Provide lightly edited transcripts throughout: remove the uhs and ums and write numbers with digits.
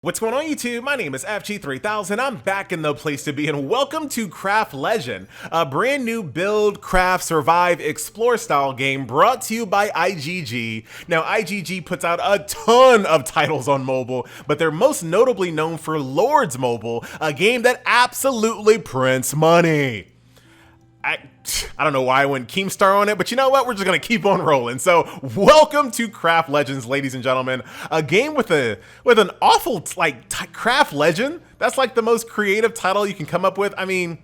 What's going on YouTube? My name is FG3000. I'm back in the place to be and welcome to Craft Legend, a brand new build, craft, survive, explore style game brought to you by IGG. Now IGG puts out a ton of titles on mobile, but they're most notably known for Lords Mobile, a game that absolutely prints money. I don't know why I went Keemstar on it, but you know what? We're just gonna keep on rolling. So, welcome to Craft Legends, ladies and gentlemen. A game with an awful Craft Legend. That's like the most creative title you can come up with. I mean,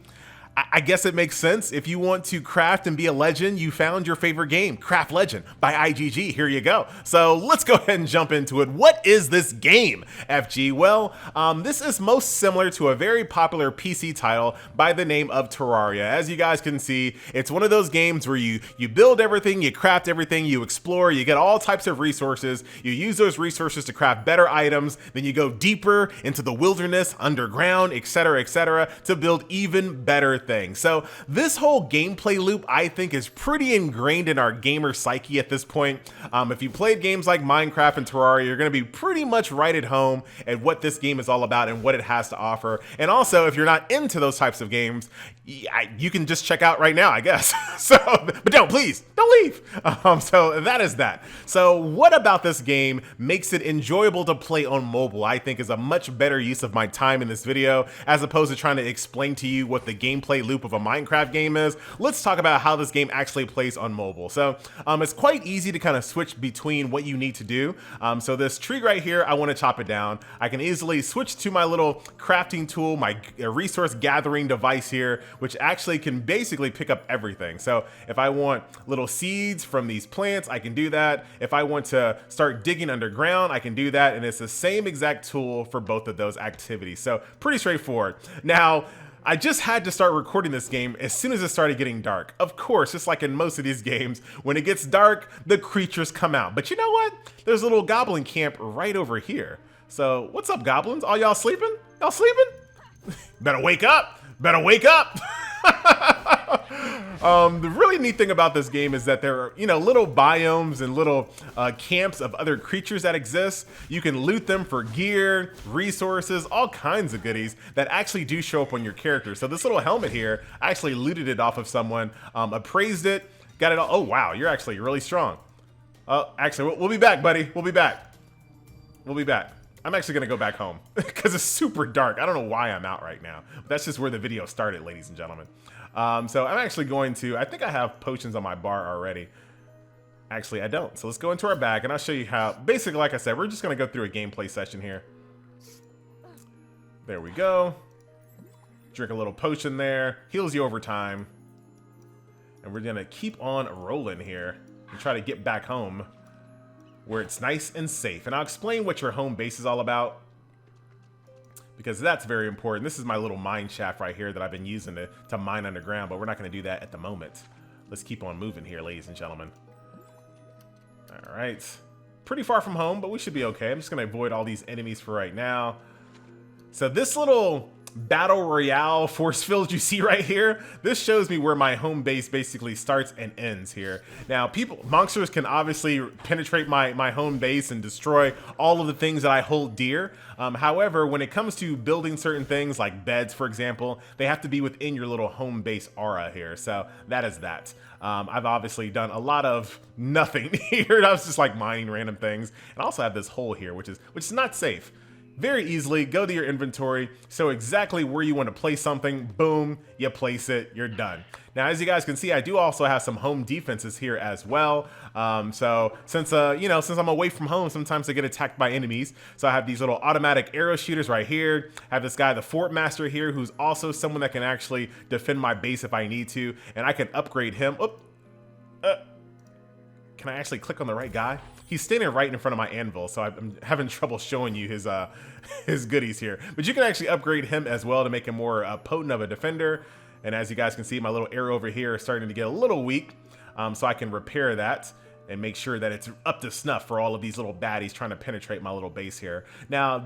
I guess it makes sense. If you want to craft and be a legend, you found your favorite game, Craft Legend by IGG. Here you go. So let's go ahead and jump into it. What is this game, FG? Well, this is most similar to a very popular PC title by the name of Terraria. As you guys can see, it's one of those games where you build everything, you craft everything, you explore, you get all types of resources, you use those resources to craft better items, then you go deeper into the wilderness, underground, etc., to build even better thing. So this whole gameplay loop, I think, is pretty ingrained in our gamer psyche at this point. If you played games like Minecraft and Terraria, you're going to be pretty much right at home at what this game is all about and what it has to offer. And also, if you're not into those types of games, you can just check out right now, I guess. But please don't leave. So that is that. So what about this game makes it enjoyable to play on mobile? I think is a much better use of my time in this video, as opposed to trying to explain to you what the gameplay loop of a Minecraft game is. Let's talk about how this game actually plays on mobile. So it's quite easy to kind of switch between what you need to do. So this tree right here, I want to chop it down. I can easily switch to my little crafting tool, my resource gathering device here, which actually can basically pick up everything. So if I want little seeds from these plants, I can do that. If I want to start digging underground, I can do that. And it's the same exact tool for both of those activities. So pretty straightforward. Now, I just had to start recording this game as soon as it started getting dark. Of course, just like in most of these games, when it gets dark, the creatures come out. But you know what? There's a little goblin camp right over here. So what's up, goblins? All y'all sleeping? Y'all sleeping? Better wake up! Better wake up! The really neat thing about this game is that there are, little biomes and little camps of other creatures that exist. You can loot them for gear, resources, all kinds of goodies that actually do show up on your character. So this little helmet here, I actually looted it off of someone, appraised it, got it all. Oh, wow, you're actually really strong. Actually, we'll be back, buddy. We'll be back. We'll be back. I'm actually going to go back home because it's super dark. I don't know why I'm out right now. But that's just where the video started, ladies and gentlemen. So I'm actually going to, I think I have potions on my bar already. Actually, I don't. So let's go into our bag and I'll show you how. Basically, like I said, we're just going to go through a gameplay session here. There we go. Drink a little potion there. Heals you over time. And we're going to keep on rolling here and try to get back home where it's nice and safe. And I'll explain what your home base is all about, because that's very important. This is my little mine shaft right here that I've been using to mine underground, but we're not going to do that at the moment. Let's keep on moving here, ladies and gentlemen. All right. Pretty far from home, but we should be okay. I'm just going to avoid all these enemies for right now. So this little battle royale force field you see right here, this shows me where my home base basically starts and ends here. Now, monsters can obviously penetrate my home base and destroy all of the things that I hold dear. However, when it comes to building certain things like beds, for example, they have to be within your little home base aura here. So that is that. I've obviously done a lot of nothing here. I was just like mining random things. And I also have this hole here, which is not safe. Very easily, go to your inventory, so exactly where you want to place something, boom, you place it, you're done. Now, as you guys can see, I do also have some home defenses here as well. So since I'm away from home, sometimes I get attacked by enemies. So I have these little automatic arrow shooters right here. I have this guy, the Fort Master here, who's also someone that can actually defend my base if I need to, and I can upgrade him. Can I actually click on the right guy? He's standing right in front of my anvil, so I'm having trouble showing you his goodies here. But you can actually upgrade him as well to make him more potent of a defender. And as you guys can see, my little arrow over here is starting to get a little weak, so I can repair that and make sure that it's up to snuff for all of these little baddies trying to penetrate my little base here. Now,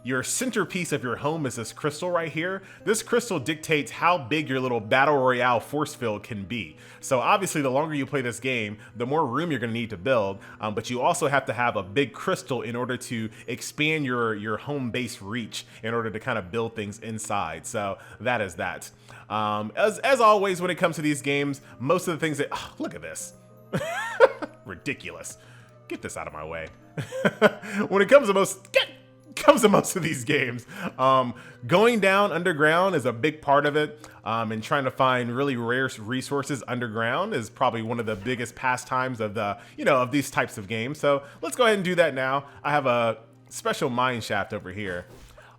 your centerpiece of your home is this crystal right here. This crystal dictates how big your little battle royale force field can be. So obviously the longer you play this game, the more room you're gonna need to build, but you also have to have a big crystal in order to expand your home base reach in order to kind of build things inside. So that is that. As always, when it comes to these games, most of the things that, oh, look at this. Ridiculous. Get this out of my way. When it comes to most of these games, going down underground is a big part of it, and trying to find really rare resources underground is probably one of the biggest pastimes of of these types of games. So let's go ahead and do that now. I have a special mine shaft over here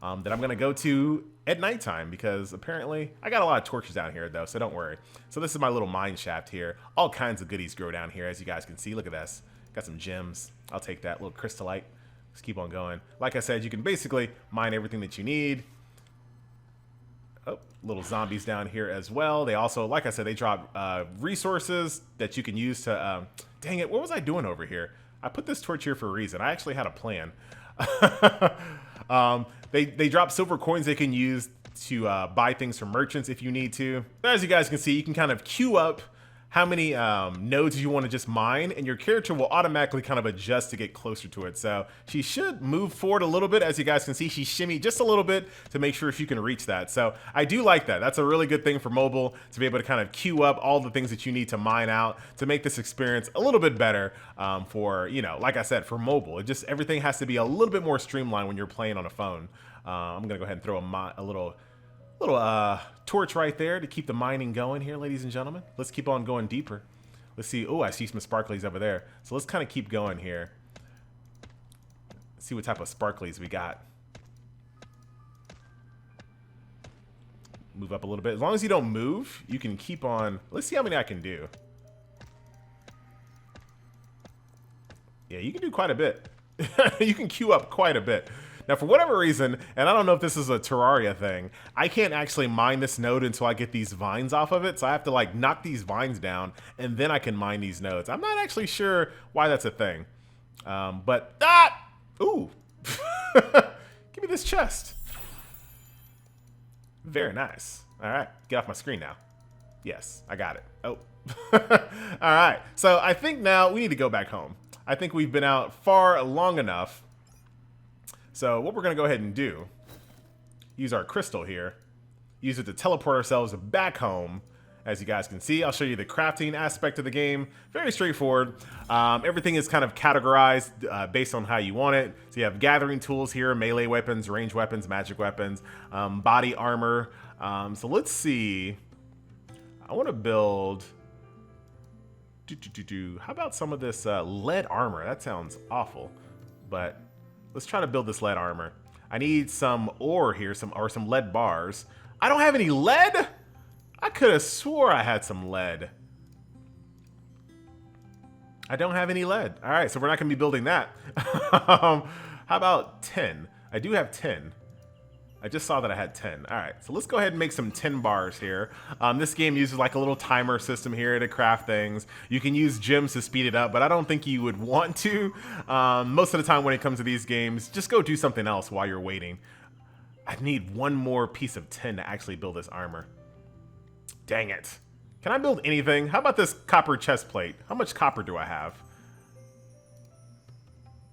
that I'm gonna go to at nighttime, because apparently I got a lot of torches down here though, so don't worry. So this is my little mine shaft here. All kinds of goodies grow down here, as you guys can see. Look at this. Got some gems. I'll take that little crystallite. Let's keep on going. Like I said, you can basically mine everything that you need. Oh, little zombies down here as well. They also, like I said, they drop resources that you can use to, dang it, what was I doing over here? I put this torch here for a reason. I actually had a plan. They drop silver coins they can use to buy things from merchants if you need to. As you guys can see, you can kind of queue up how many nodes you want to just mine, and your character will automatically kind of adjust to get closer to it. So she should move forward a little bit. As you guys can see, she shimmied just a little bit to make sure she can reach that. So I do like that. That's a really good thing for mobile, to be able to kind of queue up all the things that you need to mine out to make this experience a little bit better for, like I said, for mobile. It just, everything has to be a little bit more streamlined when you're playing on a phone. I'm gonna go ahead and throw a little torch right there to keep the mining going here, ladies and gentlemen. Let's keep on going deeper. Let's see. Oh, I see some sparklies over there. So let's kind of keep going here. See what type of sparklies we got. Move up a little bit. As long as you don't move, you can keep on. Let's see how many I can do. Yeah, you can do quite a bit. You can queue up quite a bit. Now, for whatever reason, and I don't know if this is a Terraria thing, I can't actually mine this node until I get these vines off of it. So I have to like knock these vines down, and then I can mine these nodes. I'm not actually sure why that's a thing. Ooh. Give me this chest. Very nice. All right, get off my screen now. Yes, I got it. Oh. All right, so I think now we need to go back home. I think we've been out far long enough. So what we're going to go ahead and do, use our crystal here, use it to teleport ourselves back home. As you guys can see, I'll show you the crafting aspect of the game. Very straightforward. Everything is kind of categorized based on how you want it. So you have gathering tools here, melee weapons, ranged weapons, magic weapons, body armor. So let's see. I want to build... How about some of this lead armor? That sounds awful, but... let's try to build this lead armor. I need some ore here, some lead bars. I don't have any lead? I could have swore I had some lead. I don't have any lead. All right, so we're not gonna be building that. How about 10? I do have 10. I just saw that I had 10. All right, so let's go ahead and make some 10 bars here. This game uses like a little timer system here to craft things. You can use gems to speed it up, but I don't think you would want to. Most of the time when it comes to these games, just go do something else while you're waiting. I need one more piece of tin to actually build this armor. Dang it. Can I build anything? How about this copper chest plate? How much copper do I have?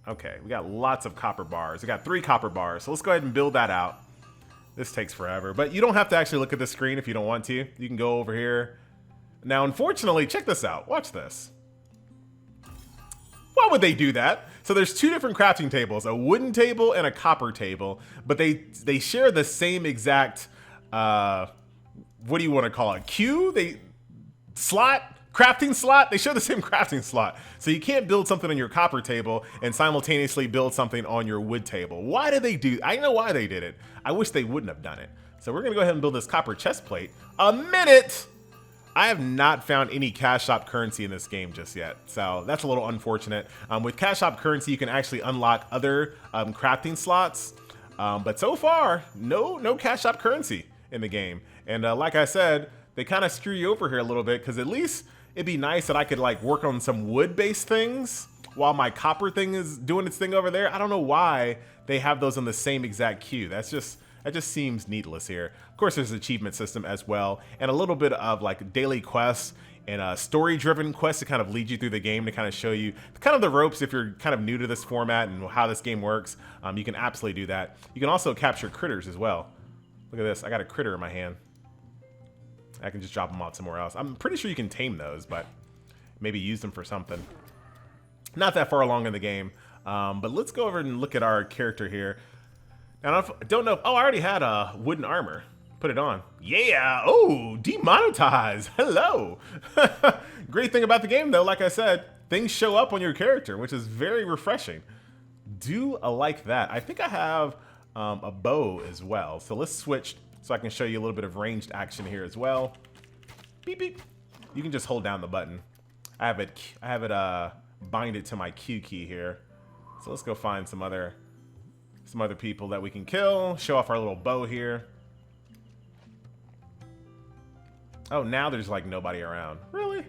Okay, we got lots of copper bars. We got 3 copper bars, so let's go ahead and build that out. This takes forever, but you don't have to actually look at the screen if you don't want to. You can go over here. Now, unfortunately, check this out. Watch this. Why would they do that? So there's 2 different crafting tables, a wooden table and a copper table, but they share the same exact, what do you want to call it? Crafting slot? They share the same crafting slot. So you can't build something on your copper table and simultaneously build something on your wood table. Why did they do? I know why they did it. I wish they wouldn't have done it. So we're gonna go ahead and build this copper chest plate. A minute! I have not found any cash shop currency in this game just yet. So that's a little unfortunate. With cash shop currency, you can actually unlock other crafting slots. But so far, no cash shop currency in the game. And like I said, they kind of screw you over here a little bit, because at least it'd be nice that I could like work on some wood-based things while my copper thing is doing its thing over there. I don't know why they have those in the same exact queue. That just seems needless here. Of course, there's an achievement system as well, and a little bit of like daily quests and story-driven quests to kind of lead you through the game to kind of show you kind of the ropes if you're kind of new to this format and how this game works. You can absolutely do that. You can also capture critters as well. Look at this. I got a critter in my hand. I can just drop them out somewhere else. I'm pretty sure you can tame those, but maybe use them for something. Not that far along in the game, but let's go over and look at our character here. Now, I don't know if, oh, I already had a wooden armor. Put it on. Yeah, oh, demonetize, hello. Great thing about the game though, like I said, things show up on your character, which is very refreshing. Do like that. I think I have a bow as well. So let's switch so I can show you a little bit of ranged action here as well. Beep, beep. You can just hold down the button. I have it bind it to my Q key here. So let's go find some other people that we can kill. Show off our little bow here. Oh, now there's like nobody around. Really?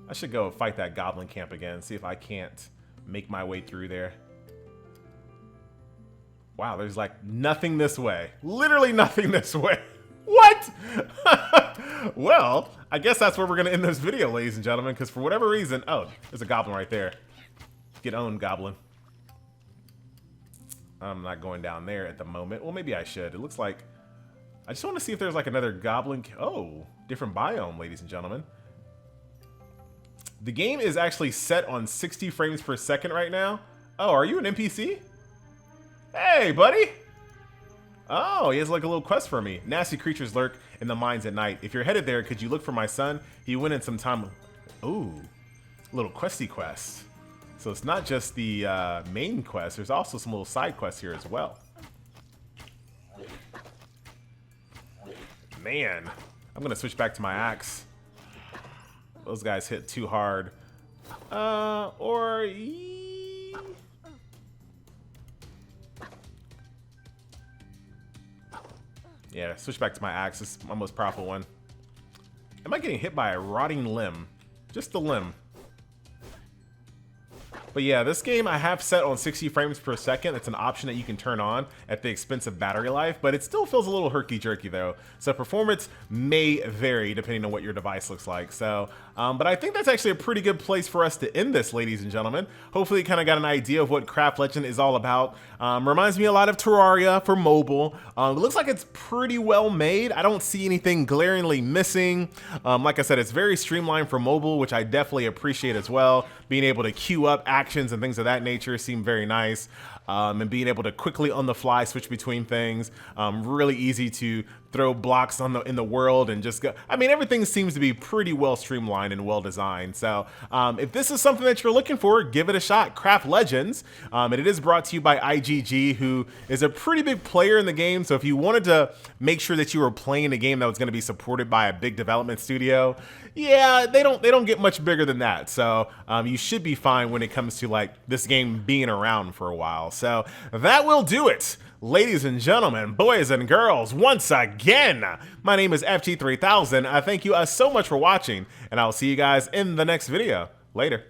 I should go fight that goblin camp again, see if I can't make my way through there. Wow, there's like nothing this way. Literally nothing this way. What? Well, I guess that's where we're going to end this video, ladies and gentlemen, because for whatever reason... Oh, there's a goblin right there. Get owned, goblin. I'm not going down there at the moment. Well, maybe I should. It looks like... I just want to see if there's like another goblin... Oh, different biome, ladies and gentlemen. The game is actually set on 60 frames per second right now. Oh, are you an NPC? Hey, buddy! Oh, he has like a little quest for me. Nasty creatures lurk in the mines at night. If you're headed there, could you look for my son? He went in some time... Ooh, little questy quest. So it's not just the main quest. There's also some little side quests here as well. Man, I'm going to switch back to my axe. Those guys hit too hard. Yeah, switch back to my axe. It's my most powerful one. Am I getting hit by a rotting limb? Just the limb. But yeah, this game I have set on 60 frames per second. It's an option that you can turn on at the expense of battery life, but it still feels a little herky-jerky though. So performance may vary depending on what your device looks like. So, but I think that's actually a pretty good place for us to end this, ladies and gentlemen. Hopefully you kind of got an idea of what Craft Legend is all about. Reminds me a lot of Terraria for mobile. It looks like it's pretty well made. I don't see anything glaringly missing. Like I said, it's very streamlined for mobile, which I definitely appreciate as well. Being able to queue up actions and things of that nature seem very nice. And being able to quickly on the fly switch between things. Really easy to throw blocks in the world and just go. I mean, everything seems to be pretty well streamlined and well designed. So if this is something that you're looking for, give it a shot. Craft Legends. And it is brought to you by IGG, who is a pretty big player in the game. So if you wanted to make sure that you were playing a game that was going to be supported by a big development studio, yeah, they don't get much bigger than that. So you should be fine when it comes to like this game being around for a while. So that will do it. Ladies and gentlemen, boys and girls, once again, my name is FG3000. I thank you so much for watching, and I'll see you guys in the next video. Later.